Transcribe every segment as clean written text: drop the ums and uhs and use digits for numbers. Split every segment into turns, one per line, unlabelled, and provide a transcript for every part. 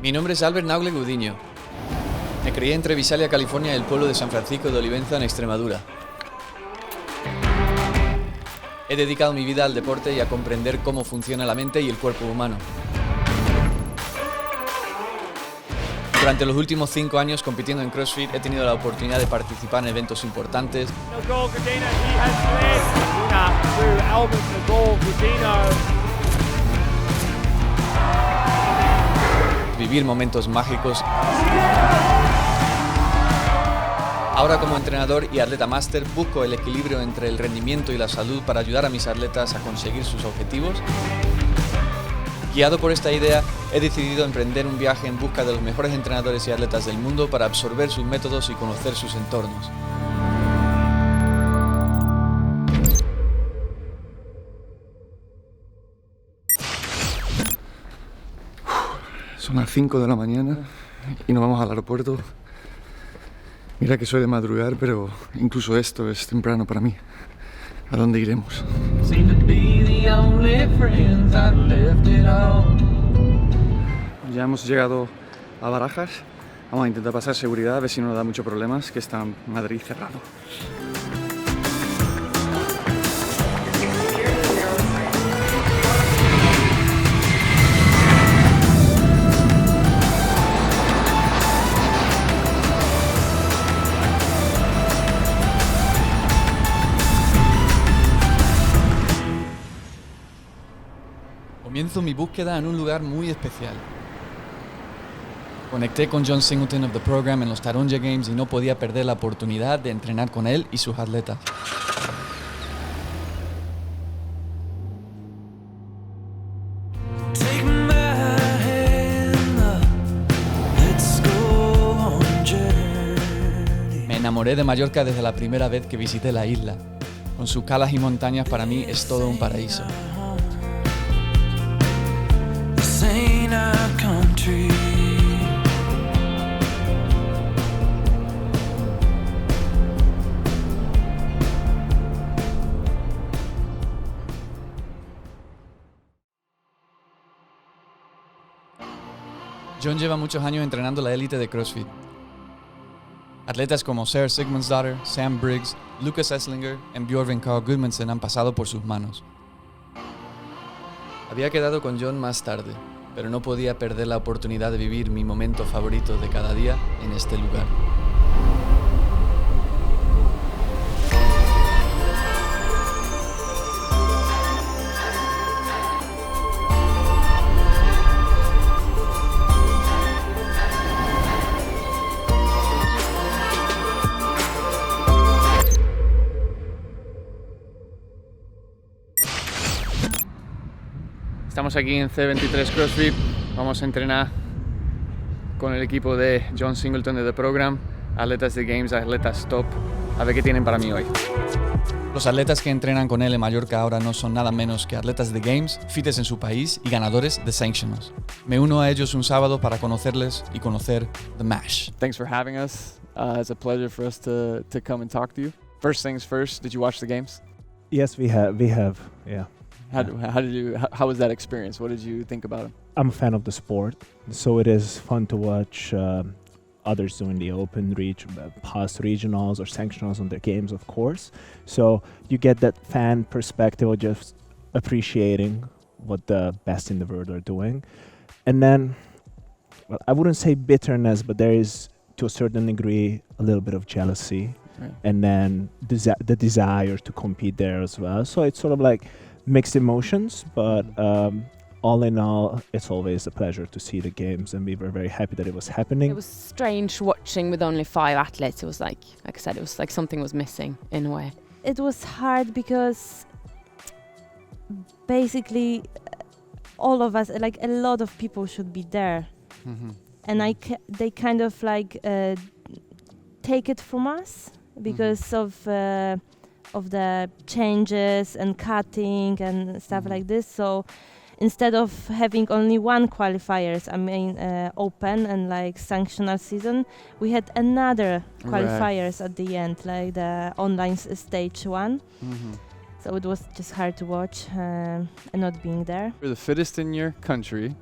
Mi nombre es Albert Naugle Gudiño. Me crié entre Visalia, California y el pueblo de San Francisco de Olivenza, en Extremadura. He dedicado mi vida al deporte y a comprender cómo funciona la mente y el cuerpo humano. Durante los últimos 5 años compitiendo en CrossFit he tenido la oportunidad de participar en eventos importantes, vivir momentos mágicos. Ahora, como entrenador y atleta máster, busco el equilibrio entre el rendimiento y la salud para ayudar a mis atletas a conseguir sus objetivos. Guiado por esta idea, he decidido emprender un viaje en busca de los mejores entrenadores y atletas del mundo para absorber sus métodos y conocer sus entornos.
Son las 5 de la mañana y nos vamos al aeropuerto. Mira que soy de madrugar, pero incluso esto es temprano para mí. ¿A dónde iremos? Ya hemos llegado a Barajas. Vamos a intentar pasar seguridad, a ver si no nos da muchos problemas, que está Madrid cerrado.
Comienzo mi búsqueda en un lugar muy especial. Conecté con John Singleton of the Progrm en los Taronja Games y no podía perder la oportunidad de entrenar con él y sus atletas. Me enamoré de Mallorca desde la primera vez que visité la isla. Con sus calas y montañas, para mí es todo un paraíso. John lleva muchos años entrenando la élite de CrossFit. Atletas como Sarah Sigmundsdottir, Sam Briggs, Lucas Esslinger y Björn Carl Gudmundsen han pasado por sus manos. Había quedado con John más tarde, pero no podía perder la oportunidad de vivir mi momento favorito de cada día en este lugar. Estamos aquí en C23 CrossFit, vamos a entrenar con el equipo de John Singleton de The Progrm, atletas de Games, atletas top, a ver qué tienen para mí hoy. Los atletas que entrenan con él en Mallorca ahora no son nada menos que atletas de Games, fites en su país y ganadores de Sanctionals. Me uno a ellos un sábado para conocerles y conocer The Mash.
Thanks for having us. It's a pleasure for us to come and talk to you. First things first, did you watch the games?
Yes, we have, yeah.
How was that experience? What did you think about it?
I'm a fan of the sport, so it is fun to watch others doing the open reach, past regionals or sanctionals on their games, of course. So you get that fan perspective of just appreciating what the best in the world are doing. And then, well, I wouldn't say bitterness, but there is, to a certain degree, a little bit of jealousy. Right. And then the desire to compete there as well. So it's sort of like mixed emotions, but all in all, it's always a pleasure to see the games, and we were very happy that it was happening.
It was strange watching with only 5 athletes. It was like I said, it was like something was missing in a way.
It was hard because basically all of us, like a lot of people should be there. Mm-hmm. And they kind of like take it from us because of the changes and cutting and stuff like this. So instead of having only one qualifiers, open and like sanctional season, we had another qualifiers at the end, like the online stage 1. Mm-hmm. So it was just hard to watch and not being there.
You're the fittest in your country.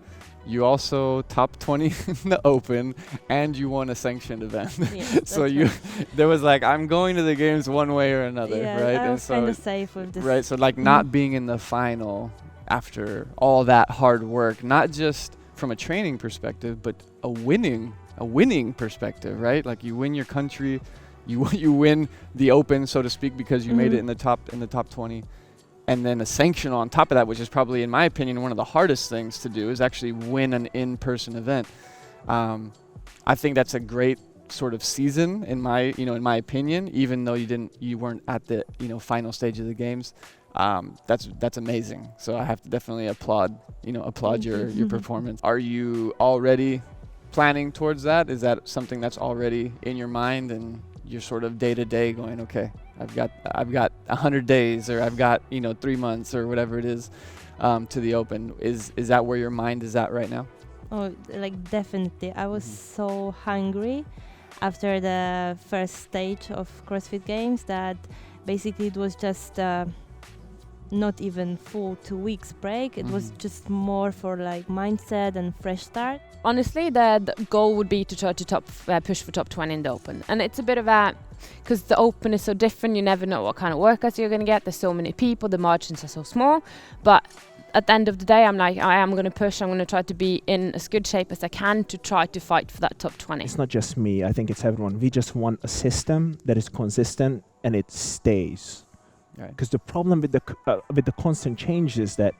you also top 20 in the Open, and you won a sanctioned event.
Yeah,
So
that's
you,
right.
there was like, I'm going to the games one way or another,
Yeah,
right?
I
And
was kind of safe with this.
right, so like not being in the final after all that hard work, not just from a training perspective, but a winning perspective, right? Like you win your country, you win the Open, so to speak, because you made it in the top 20. And then a sanction on top of that, which is probably, in my opinion, one of the hardest things to do, is actually win an in-person event. I think that's a great sort of season in my opinion, even though you weren't at the final stage of the games. That's amazing. So I have to definitely applaud your performance. Are you already planning towards that? Is that something that's already in your mind, and you're sort of day to day going, okay, I've got 100 days, or I've got 3 months, or whatever it is, to the Open? Is that where your mind is at right now?
Oh, like definitely. I was so hungry after the first stage of CrossFit Games that basically it was just not even full 2 weeks break. It was just more for like mindset and fresh start.
Honestly, the goal would be to try to push for top 20 in the Open. And it's a bit of a, because the Open is so different, you never know what kind of workouts you're going to get. There's so many people, the margins are so small. But at the end of the day, I'm like, I am going to push. I'm going to try to be in as good shape as I can to try to fight for that top 20.
It's not just me. I think it's everyone. We just want a system that is consistent and it stays. Because the problem with the constant change is that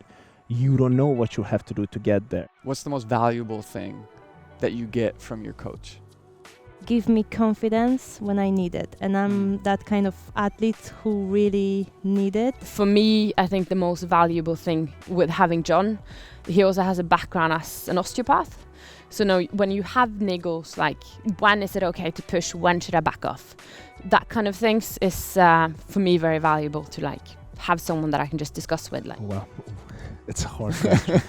you don't know what you have to do to get there.
What's the most valuable thing that you get from your coach?
Give me confidence when I need it. And I'm that kind of athlete who really need it.
For me, I think the most valuable thing with having John, he also has a background as an osteopath. So now when you have niggles, like when is it okay to push, when should I back off? That kind of things is for me very valuable to like have someone that I can just discuss with. Like.
Well, it's a hard question.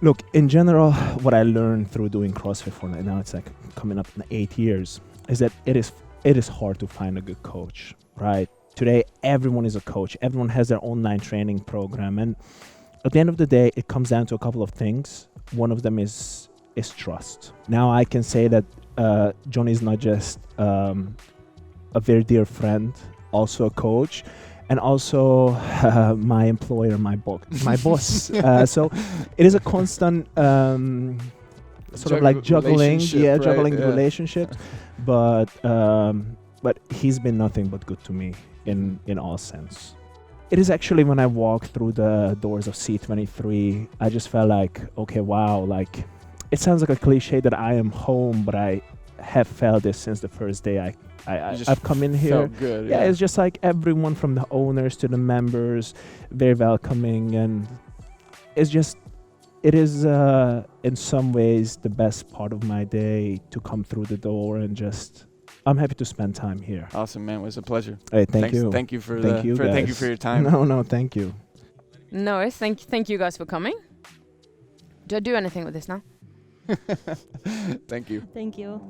Look, in general, what I learned through doing CrossFit for now, it's like coming up in 8 years, is that it is hard to find a good coach, right? Today, everyone is a coach. Everyone has their online training program. And at the end of the day, it comes down to a couple of things. One of them is trust. Now I can say that John is not just a very dear friend, also a coach, and also my employer, my boss. So it is a constant sort of like juggling the relationships. But he's been nothing but good to me in all sense. It is actually when I walked through the doors of C23, I just felt like, okay, wow, like it sounds like a cliche that I am home, but I have felt this since the first day I've come in here.
Felt good,
yeah, it's just like everyone from the owners to the members, very welcoming, and it is in some ways the best part of my day to come through the door, and just I'm happy to spend time here.
Awesome, man. It was a pleasure.
Hey, thank you.
Thank you for
thank you
for your time.
No, thank you.
No, thank you guys for coming. Do I do anything with this now?
Thank you.
Thank you.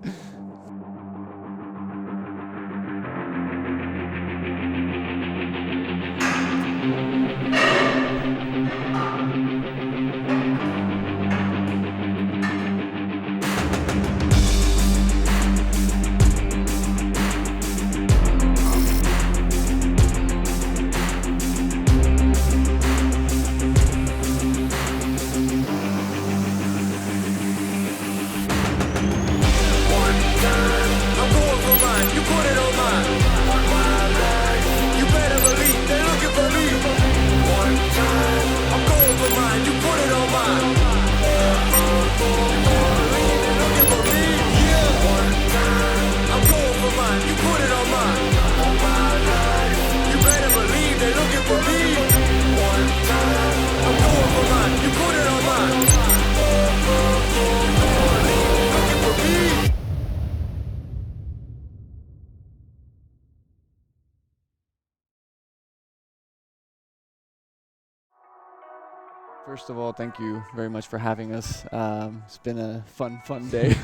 First of all, thank you very much for having us. It's been a fun day.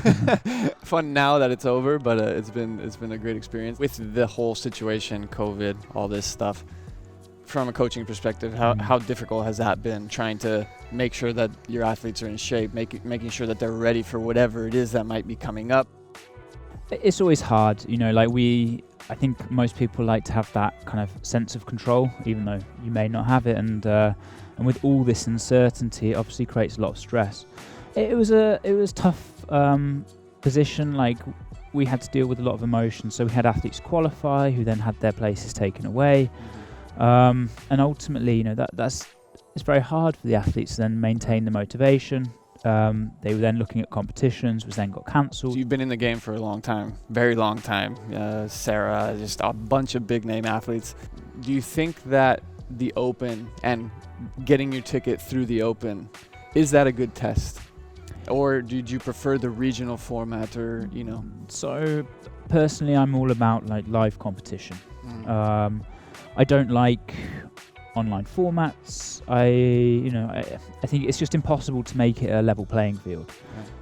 Fun now that it's over, but it's been a great experience with the whole situation, COVID, all this stuff. from a coaching perspective, how difficult has that been, trying to make sure that your athletes are in shape, making sure that they're ready for whatever it is that might be coming up?
It's always hard, you know, like I think most people like to have that kind of sense of control, even though you may not have it, and with all this uncertainty, it obviously creates a lot of stress. It was tough position, like we had to deal with a lot of emotions, so we had athletes qualify who then had their places taken away, and ultimately, you know, it's very hard for the athletes to then maintain the motivation. They were then looking at competitions, which then got cancelled.
So you've been in the game for a long time, very long time. Sarah, just a bunch of big name athletes. Do you think that the Open and getting your ticket through the Open, is that a good test? Or did you prefer the regional format, or, you know? So
personally, I'm all about like live competition. I don't like online formats. I think it's just impossible to make it a level playing field.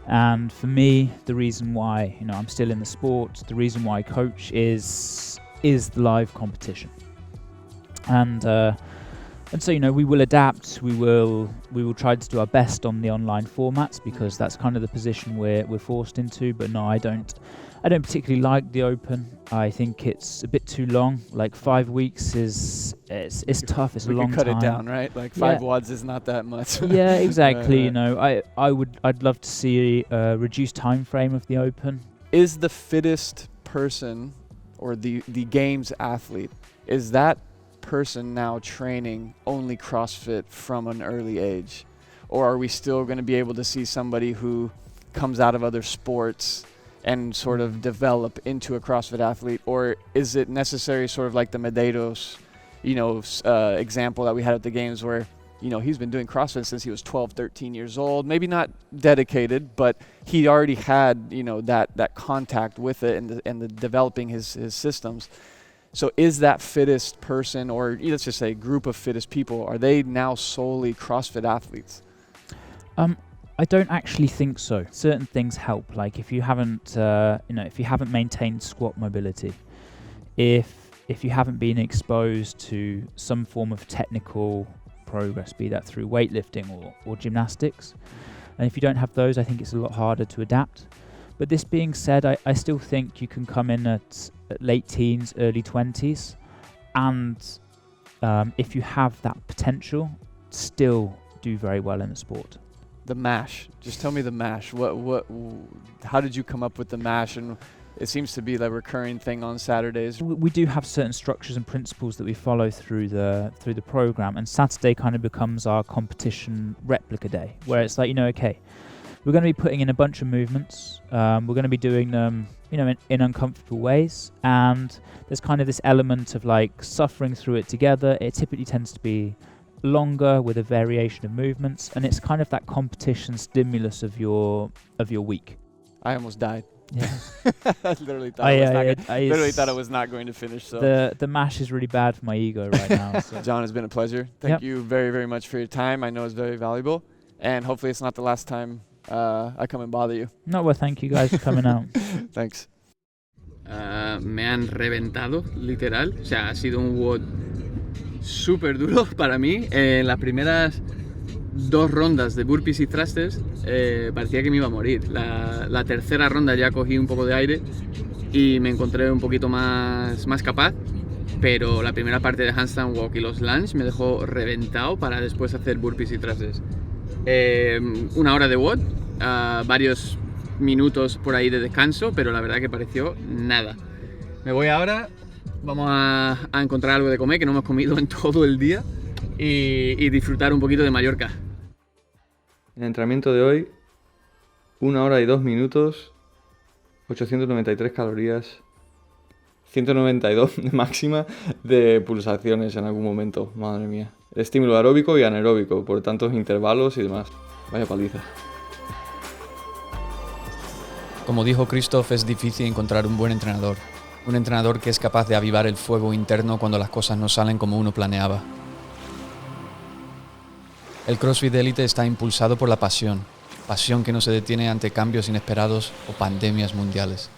And for me, the reason why, you know, I'm still in the sport, the reason why I coach is the live competition. And so, you know, we will adapt. We will try to do our best on the online formats, because that's kind of the position we're forced into. But no, I don't particularly like the Open. I think it's a bit too long. Like 5 weeks it's tough. It's a long time. We
could cut it down, right? Like 5 WODs is not that much.
Yeah, exactly. You know, I'd love to see a reduced time frame of the Open.
Is the fittest person, or the games athlete, is that person now training only CrossFit from an early age? Or are we still going to be able to see somebody who comes out of other sports and sort of develop into a CrossFit athlete? Or is it necessary, sort of like the Medeiros, you know, example that we had at the games, where, you know, he's been doing CrossFit since he was 12, 13 years old, maybe not dedicated, but he already had, you know, that contact with it and the developing his systems. So is that fittest person, or let's just say group of fittest people, are they now solely CrossFit athletes?
I don't actually think so. Certain things help, like if you haven't maintained squat mobility, if you haven't been exposed to some form of technical progress, be that through weightlifting or gymnastics, and if you don't have those, I think it's a lot harder to adapt. But this being said, I still think you can come in at late teens, early 20s, and if you have that potential, still do very well in the sport.
The MASH. Just tell me the MASH. How did you come up with the MASH? And it seems to be the recurring thing on Saturdays.
We do have certain structures and principles that we follow through the program, and Saturday kind of becomes our competition replica day, where it's like, you know, okay, we're going to be putting in a bunch of movements. We're going to be doing them, you know, in uncomfortable ways, and there's kind of this element of like suffering through it together. It typically tends to be longer with a variation of movements, and it's kind of that competition stimulus of your week.
I almost died.
Yeah.
I literally thought I was not going to finish. So
the MASH is really bad for my ego right now. So.
John, it's been a pleasure. Thank you very, very much for your time. I know it's very valuable, and hopefully it's not the last time I come and bother you.
No, well, thank you guys for coming out.
Thanks.
Me han reventado, literal. O sea, ha sido un WOD súper duro para mí. En las primeras 2 rondas de burpees y thrusters parecía que me iba a morir. La tercera ronda ya cogí un poco de aire y me encontré un poquito más capaz, pero la primera parte de handstand walk y los lunge me dejó reventado para después hacer burpees y thrusters. 1 hora de WOD, varios minutos por ahí de descanso, pero la verdad que pareció nada. Me voy ahora, vamos a encontrar algo de comer que no hemos comido en todo el día y disfrutar un poquito de Mallorca.
El entrenamiento de hoy, 1 hora y 2 minutos, 893 calorías, 192 de máxima de pulsaciones en algún momento, madre mía. Estímulo aeróbico y anaeróbico, por tantos intervalos y demás. Vaya paliza.
Como dijo Christoph, es difícil encontrar un buen entrenador. Un entrenador que es capaz de avivar el fuego interno cuando las cosas no salen como uno planeaba. El CrossFit de élite está impulsado por la pasión que no se detiene ante cambios inesperados o pandemias mundiales.